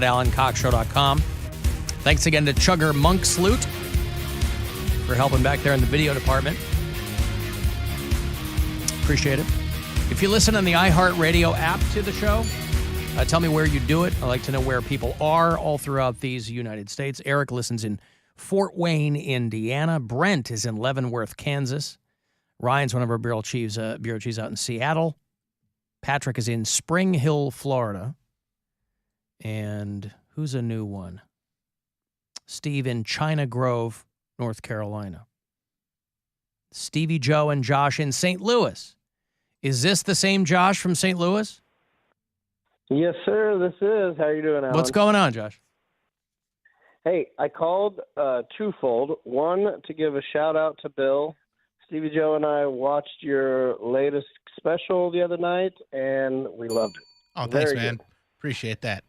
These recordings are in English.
at alancoxshow.com. Thanks again to Chugger Monk Sloot for helping back there in the video department. Appreciate it. If you listen on the iHeartRadio app to the show, tell me where you do it. I like to know where people are all throughout these United States. Eric listens in Fort Wayne, Indiana. Brent is in Leavenworth, Kansas. Ryan's one of our bureau chiefs out in Seattle. Patrick is in Spring Hill, Florida. And who's a new one? Steve in China Grove, North Carolina. Stevie Joe and Josh in St. Louis. Is this the same Josh from St. Louis? Yes, sir, this is. How are you doing, Alan? What's going on, Josh? Hey, I called twofold. One, to give a shout-out to Bill. Stevie Joe and I watched your latest special the other night, and we loved it. Oh, thanks, Very man. good. Appreciate that.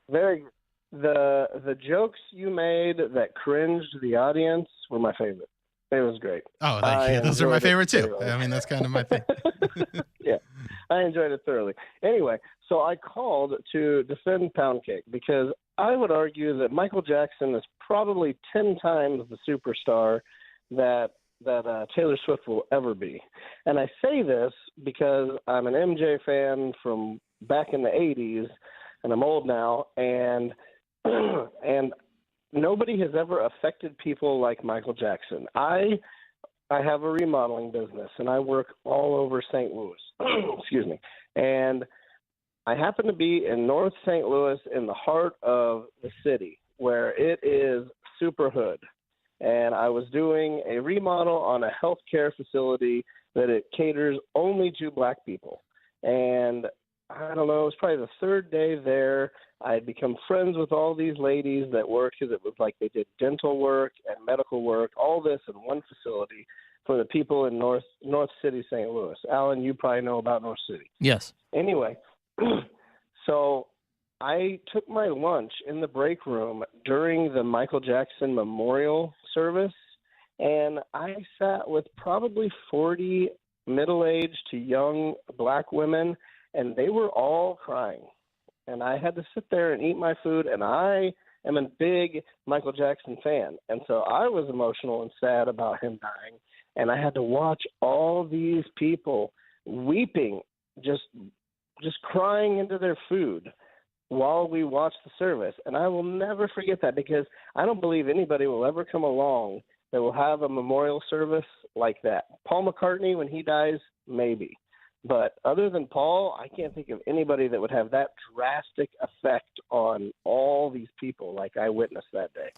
Very good. The jokes you made that cringed the audience were my favorite. It was great. Oh, thank you. Those are my favorite, too. Thoroughly. I mean, that's kind of my thing. Yeah, I enjoyed it thoroughly. Anyway, so I called to defend Poundcake because I would argue that Michael Jackson is probably 10 times the superstar that Taylor Swift will ever be. And I say this because I'm an MJ fan from back in the 80s, and I'm old now, and nobody has ever affected people like Michael Jackson. I have a remodeling business, and I work all over St. Louis. Excuse me. And I happen to be in North St. Louis in the heart of the city where it is super hood. And I was doing a remodel on a healthcare facility that it caters only to black people. And I don't know, it was probably the third day there. I had become friends with all these ladies that worked because it was like they did dental work and medical work, all this in one facility for the people in North City, St. Louis. Alan, you probably know about North City. Yes. Anyway, so I took my lunch in the break room during the Michael Jackson memorial service, and I sat with probably 40 middle-aged to young black women, and they were all crying. And I had to sit there and eat my food, and I am a big Michael Jackson fan. And so I was emotional and sad about him dying, and I had to watch all these people weeping, just crying into their food while we watched the service. And I will never forget that because I don't believe anybody will ever come along that will have a memorial service like that. Paul McCartney, when he dies, maybe. But other than Paul, I can't think of anybody that would have that drastic effect on all these people like I witnessed that day.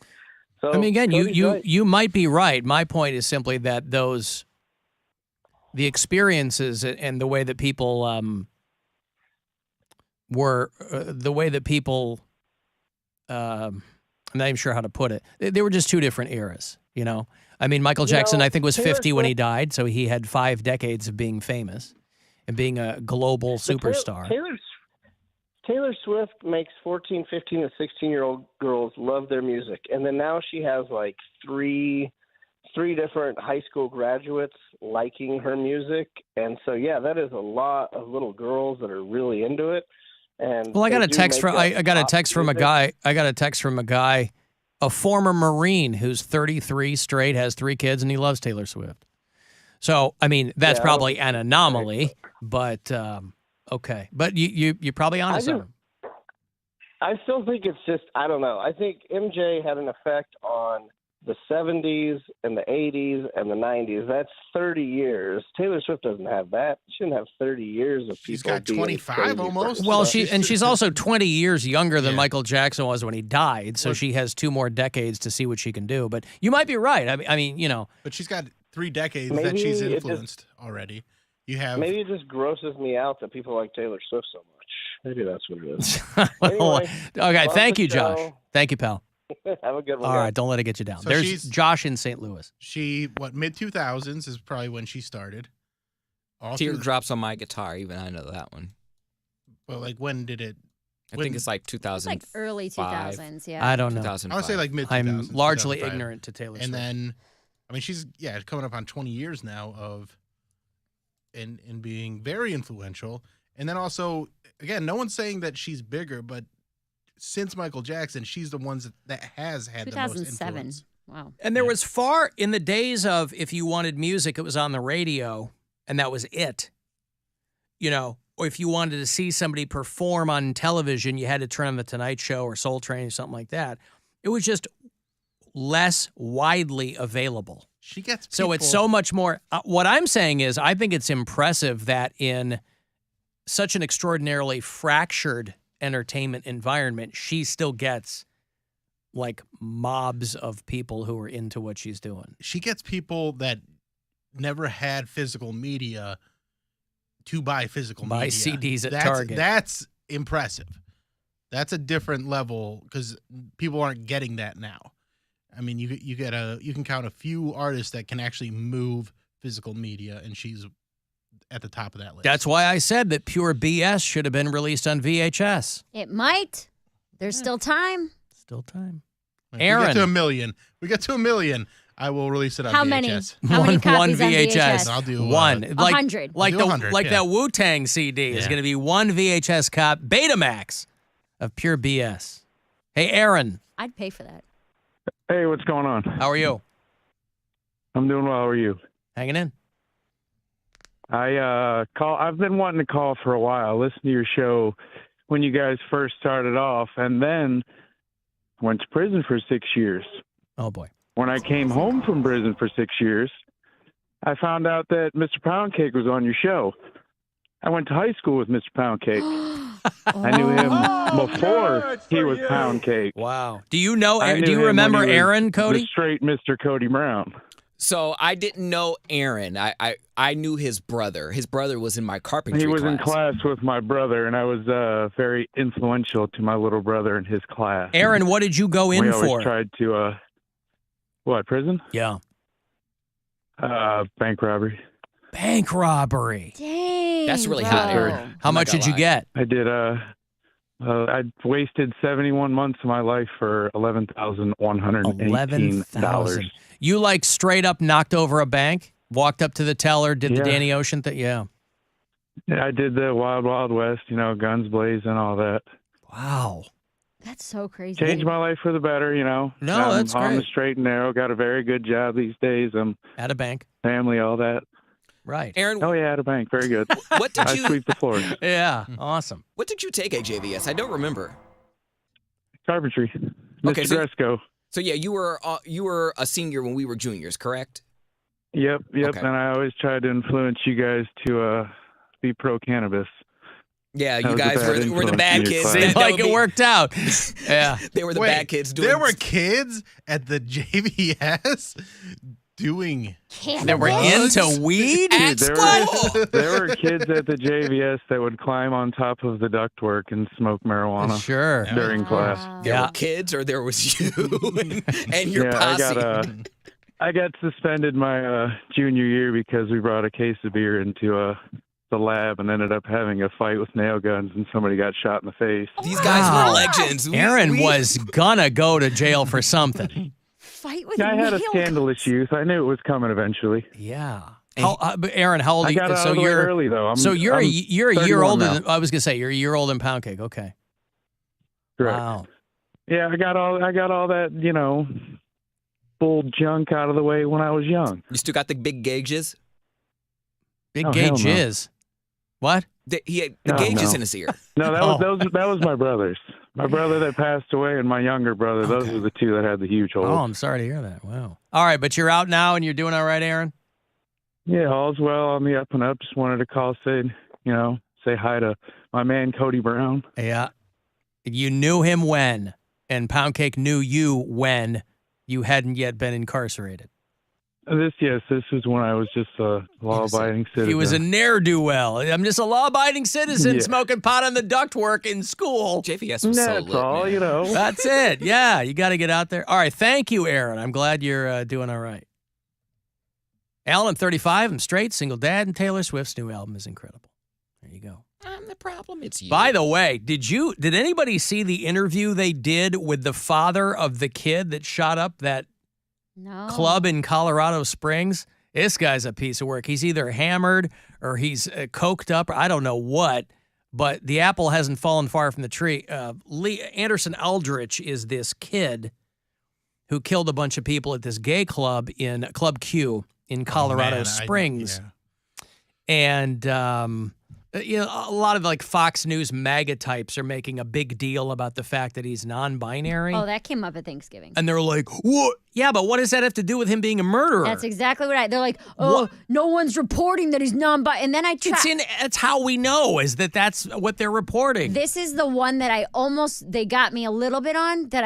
So, I mean, again, you might be right. My point is simply that the experiences and the way that people I'm not even sure how to put it. They were just two different eras, you know? I mean, Michael Jackson, I think, was 50 when he died, so he had 5 decades of being famous and being a global superstar. Taylor Swift makes 14, 15, and 16-year-old girls love their music. And then now she has like three different high school graduates liking her music. And so, yeah, that is a lot of little girls that are really into it. And well, I got a text from a guy, a former Marine who's 33, straight, has 3 kids, and he loves Taylor Swift. So, I mean, that's probably an anomaly, but okay. But you're probably honest on him. I still think it's just, I don't know. I think MJ had an effect on the 70s and the 80s and the 90s. That's 30 years. Taylor Swift doesn't have that. She shouldn't have 30 years of people. She's got 25 almost. Well, she's also 20 years younger than Michael Jackson was when he died, so she has 2 more decades to see what she can do. But you might be right. I mean, you know. But she's got 3 decades that she's influenced already. Maybe it just grosses me out that people like Taylor Swift so much. Maybe that's what it is. Well, anyway, okay, thank you, Josh. Thank you, pal. Have a good one. All right, don't let it get you down. So there's Josh in St. Louis. Mid-2000s is probably when she started. Teardrops on My Guitar, even I know that one. Well, like when did it? I think it's like 2000. It's like early 2000s, yeah. I don't know. I would say like mid-2000s. I'm largely ignorant to Taylor Swift. And then, I mean, she's coming up on 20 years now of in being very influential. And then also, again, no one's saying that she's bigger, but since Michael Jackson, she's the ones that has had the most 2007. influence. Wow. And there was far in the days of if you wanted music, it was on the radio, and that was it. You know, or if you wanted to see somebody perform on television, you had to turn on The Tonight Show or Soul Train or something like that. It was just less widely available. She gets people. So it's so much more. What I'm saying is I think it's impressive that in such an extraordinarily fractured entertainment environment, she still gets like mobs of people who are into what she's doing. She gets people that never had physical media to buy physical media. Buy CDs at Target. That's impressive. That's a different level because people aren't getting that now. I mean, you can count a few artists that can actually move physical media, and she's at the top of that list. That's why I said that Pure BS should have been released on VHS. It might. There's still time. Still time. If Aaron. we get to a million. I will release it on How VHS. many? How many copies on VHS? I'll do one. 100. Like I'll do 100, yeah. that Wu-Tang CD is Yeah. going to be one VHS cop, Betamax of Pure BS. Hey, Aaron, I'd pay for that. Hey, what's going on? how are you? I'm doing well. How are you? Hanging in? I've been wanting to call for a while. I listened to your show when you guys first started off, and then went to prison for 6 years. Oh, boy. When I came home from prison for 6 years, I found out that Mr. Poundcake was on your show. I went to high school with Mr. Poundcake. I knew him before he was Poundcake. Wow. Do you know? I knew Do you him when remember he was Aaron, Cody? The straight Mr. Cody Brown. So I didn't know Aaron. I knew his brother. His brother was in my carpentry He was class. in class with my brother, and I was very influential to my little brother in his class. Aaron, what did you go in we for? always tried to, prison? Yeah. Bank robbery. Bank robbery. Dang. That's really bro. hot, Aaron. How I'm not much gonna did you lie. get? I did, I wasted 71 months of my life for $11,118. 11,000. You like straight up knocked over a bank, walked up to the teller, did the Yeah. Danny Ocean thing? Yeah. Yeah, I did the Wild Wild West, guns blazing, all that. Wow. That's so crazy. Changed my life for the better, No, I'm that's on the great. straight and narrow, got a very good job these days. At a bank. Family, all that. Right. Aaron, Oh, yeah, at a bank. Very good. what did I you sweep the floors. Yeah. Awesome. what did you take at JVS? I don't remember. Carpentry. Okay, Mr. so- Gresco. So yeah, you were a senior when we were juniors, correct? Yep. Okay. And I always tried to influence you guys to be pro cannabis. Yeah, That you was a guys bad were the influence bad in your kids. class. That- Seems that like would it be- worked out. Yeah. They were the Wait, bad kids doing. There were kids at the JVS doing. They were Drugs? into weed? At Dude, school. There were kids at the JVS that would climb on top of the ductwork and smoke marijuana Sure. during class. Wow. There Yeah. were kids, or there was you and your Yeah, posse. I got suspended my junior year because we brought a case of beer into the lab and ended up having a fight with nail guns, and somebody got shot in the face. These guys Wow. were legends. Aaron was gonna go to jail for something. Fight with I had a nail scandalous guns. youth. I knew it was coming eventually. Yeah. But Aaron, how old are I you? got out So of the way you're early, though. so you're a I'm year 31 older now. than I was gonna say. You're a year older than Poundcake. Okay. Correct. Wow. Yeah, I got all that, full junk out of the way when I was young. You still got the big gauges. Big Oh, gauge hell no. is. What? He had the Oh, gauges no. in his ear. No, that Oh. was my brothers. My brother that passed away and my younger brother. Those Okay. were the two that had the huge holes. Oh, I'm sorry to hear that. Wow. All right, but you're out now and you're doing all right, Aaron? Yeah, all's well on the up and up. Just wanted to call, say hi to my man Cody Brown. Yeah. You knew him when, and Poundcake knew you when you hadn't yet been incarcerated. This was when I was just a law-abiding citizen. He was a ne'er-do-well. I'm just a law-abiding citizen Yeah. smoking pot on the ductwork in school. JVS was so That's lit, all, man. That's it. Yeah, you got to get out there. All right, thank you, Aaron. I'm glad you're doing all right. Alan, I'm 35. I'm straight, single dad, and Taylor Swift's new album is incredible. There you go. I'm the problem. It's you. By the way, did anybody see the interview they did with the father of the kid that shot up that No. club in Colorado Springs? This guy's a piece of work. He's either hammered or he's coked up, or I don't know what. But the apple hasn't fallen far from the tree. Lee Anderson Aldrich is this kid who killed a bunch of people at this gay club in Club Q in Colorado Springs. And, you know, a lot of like Fox News MAGA types are making a big deal about the fact that he's non-binary. Oh, that came up at Thanksgiving. And they're like, what? Yeah, but what does that have to do with him being a murderer? That's exactly what they're like, oh, What? no one's reporting that he's non-binary. And then I That's how we know, is that's what they're reporting. This is the one that they got me a little bit on, that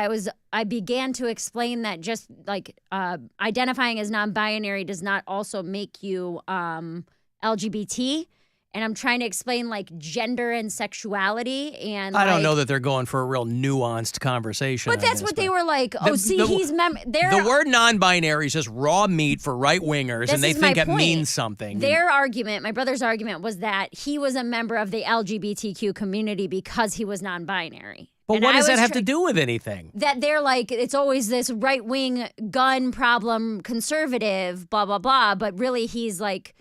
I began to explain that just like identifying as non-binary does not also make you LGBT. And I'm trying to explain like gender and sexuality, and I don't know that they're going for a real nuanced conversation. But that's what they were like. Oh, the word non-binary is just raw meat for right wingers, and they think it means something. Their argument, my brother's argument, was that he was a member of the LGBTQ community because he was non-binary. But what does that have to do with anything? That they're like, it's always this right-wing gun problem, conservative, blah blah blah. But really, he's like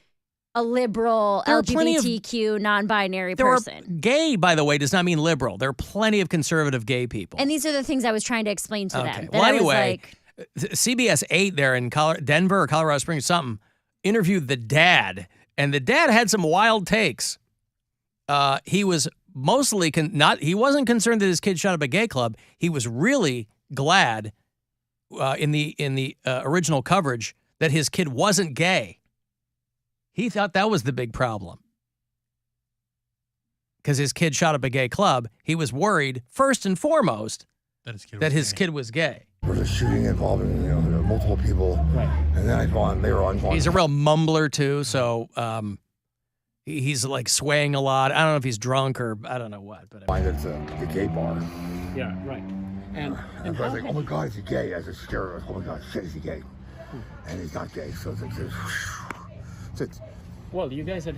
a liberal LGBTQ non-binary person. Gay, by the way, does not mean liberal. There are plenty of conservative gay people. And these are the things I was trying to explain to them. Well, anyway, CBS 8 there in Denver or Colorado Springs, something, interviewed the dad. And the dad had some wild takes. He was mostly he wasn't concerned that his kid shot up a gay club. He was really glad in the original coverage that his kid wasn't gay. He thought that was the big problem. Because his kid shot up a gay club, he was worried, first and foremost, that his kid was gay. There was a shooting involving, multiple people. Right. And then they were on. He's a real mumbler, too, so he's like swaying a lot. I don't know if he's drunk or I don't know what. But it's a gay bar. Yeah, right. And I was like, oh my God, is he gay? As a scare, oh my God, shit, is he gay? And he's not gay, so it's well, you guys had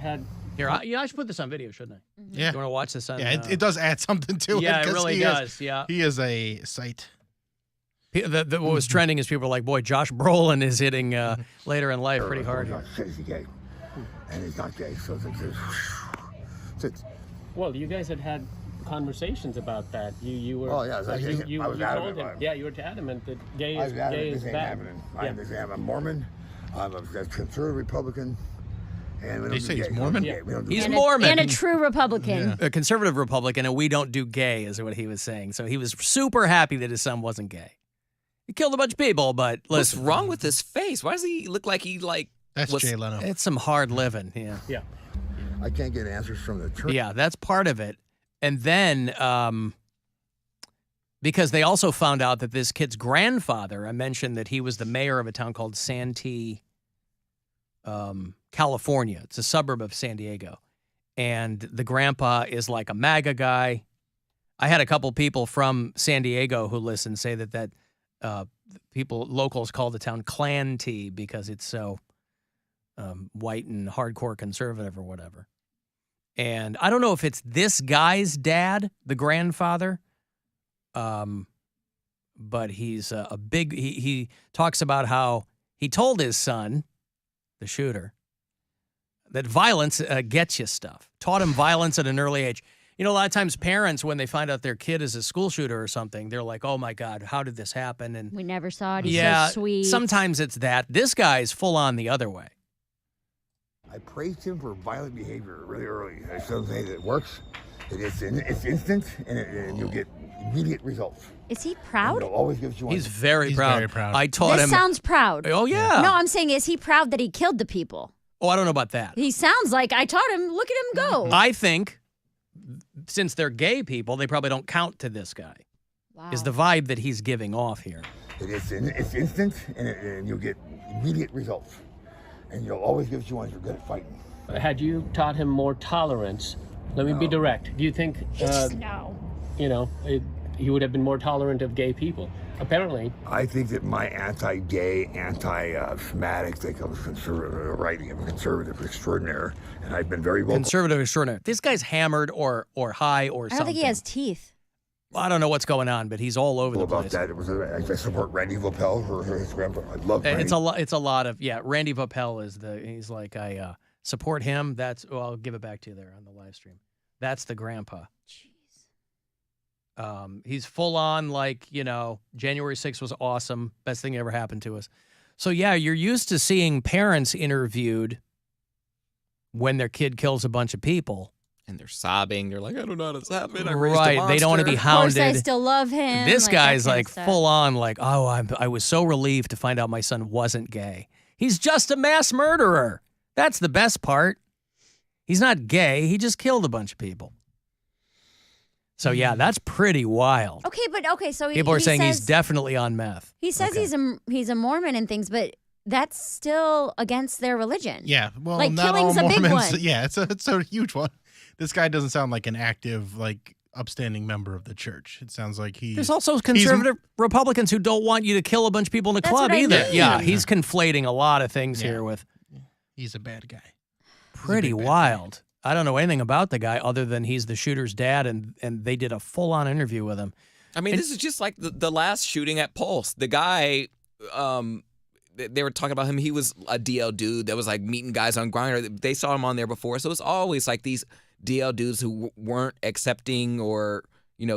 here. I should put this on video, shouldn't I? Yeah. You want to watch this on? Yeah, it does add something to it. Yeah, it really does. Yeah, he is a sight. What was trending is people were like, "Boy, Josh Brolin is hitting later in life pretty hard." Oh my God, shit, is he gay? And he's not gay, so it's well, you guys had conversations about that. You were. Oh yeah, I was adamant. Yeah, you were adamant that gay is bad. I'm Mormon. I'm a conservative Republican. And they say he's Mormon? Yeah. He's Mormon. And a true Republican. Yeah. A conservative Republican, and we don't do gay, is what he was saying. So he was super happy that his son wasn't gay. He killed a bunch of people, but listen. What's wrong with his face? Why does he look like he That's Jay Leno. It's some hard living, yeah. Yeah. I can't get answers from the church. Yeah, that's part of it. And then, because they also found out that this kid's grandfather, I mentioned that he was the mayor of a town called Santee, California. It's a suburb of San Diego. And the grandpa is like a MAGA guy. I had a couple people from San Diego who listened say that locals call the town Clan T because it's so white and hardcore conservative or whatever. And I don't know if it's this guy's dad, the grandfather, but he's a big, he talks about how he told his son, the shooter, that violence gets you stuff. Taught him violence at an early age. You know, a lot of times parents, when they find out their kid is a school shooter or something, they're like, oh my God, how did this happen? And we never saw it. He's so sweet. Sometimes it's that. This guy's full on the other way. I praised him for violent behavior really early. I still say that it works. It's instant, and you'll get immediate results. Is he proud? Always gives you. He's very proud. Very proud. I taught him. This sounds proud. Oh yeah. No, I'm saying, is he proud that he killed the people? Oh, I don't know about that. He sounds like I taught him. Look at him go. I think since they're gay people, they probably don't count to this guy. Wow. Is the vibe that he's giving off here. It's instant, and you'll get immediate results. And you'll always give you ones you're good at fighting. Had you taught him more tolerance? Let me be direct. Do you think no. He would have been more tolerant of gay people? Apparently. I think that my anti-gay, anti-Semitic, they come from conservative writing. I'm a conservative extraordinaire, and I've been very vocal. Conservative extraordinaire. This guy's hammered or high or something. I don't think he has teeth. I don't know what's going on, but he's all over the about place. That. I support Randy Vopel for his grandpa. I love Randy. It's a lot of Randy Vopel is he's like I support him. I'll give it back to you there on the live stream. That's the grandpa. He's full on like, January 6th was awesome. Best thing ever happened to us. So, yeah, you're used to seeing parents interviewed when their kid kills a bunch of people. And they're sobbing. They're like, I don't know how this happened. I raised a Right. monster. They don't want to be Of course, hounded. I still love him. This like, guy's that kind like of stuff. full on like, oh, I was so relieved to find out my son wasn't gay. He's just a mass murderer. That's the best part. He's not gay. He just killed a bunch of people. So, yeah, that's pretty wild. Okay, so People are saying says, he's definitely on meth. He says he's a Mormon and things, but that's still against their religion. Yeah, well, Like, not all killing's a big Mormons. one. Yeah, it's a huge one. This guy doesn't sound like an active, like, upstanding member of the church. It sounds like There's also conservative Republicans who don't want you to kill a bunch of people in the That's club what I either. mean. Yeah, he's conflating a lot of things here with he's a bad guy. pretty wild. I don't know anything about the guy other than he's the shooter's dad, and they did a full-on interview with him. I mean, this is just like the last shooting at Pulse. The guy, they were talking about him. He was a DL dude that was like meeting guys on Grindr. They saw him on there before. So it's always like these DL dudes who weren't accepting or,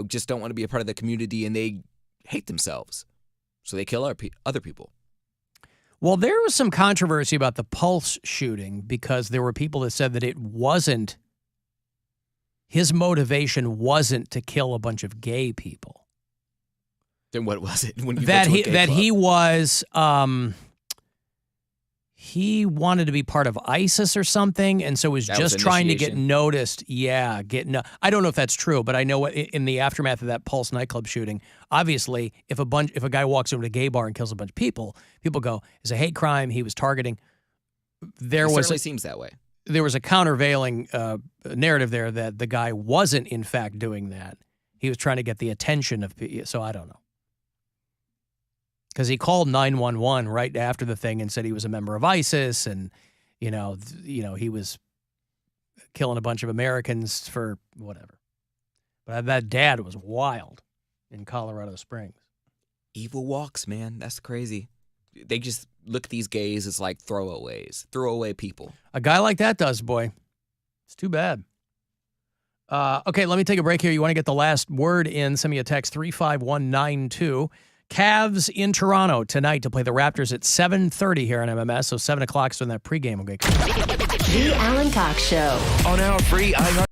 just don't want to be a part of the community, and they hate themselves. So they kill other people. Well, there was some controversy about the Pulse shooting because there were people that said that his motivation wasn't to kill a bunch of gay people. Then what was it? When you he wanted to be part of ISIS or something, and so was That just was trying to get initiation. noticed. Yeah, I don't know if that's true, but I know in the aftermath of that Pulse nightclub shooting, obviously, if a guy walks into a gay bar and kills a bunch of people go, it's a hate crime. He was targeting. It certainly seems that way. There was a countervailing narrative there that the guy wasn't in fact doing that. He was trying to get the attention of people. So I don't know. Because he called 911 right after the thing and said he was a member of ISIS and, he was killing a bunch of Americans for whatever. But that dad was wild in Colorado Springs. Evil walks, man. That's crazy. They just look at these gays as like throwaway people. A guy like that does, boy. It's too bad. Okay, let me take a break here. You want to get the last word in, send me a text 35192. Cavs in Toronto tonight to play the Raptors at 7:30 here on MMS. So 7 o'clock is when that pregame will get. The Alan Cox Show. On our free iHeart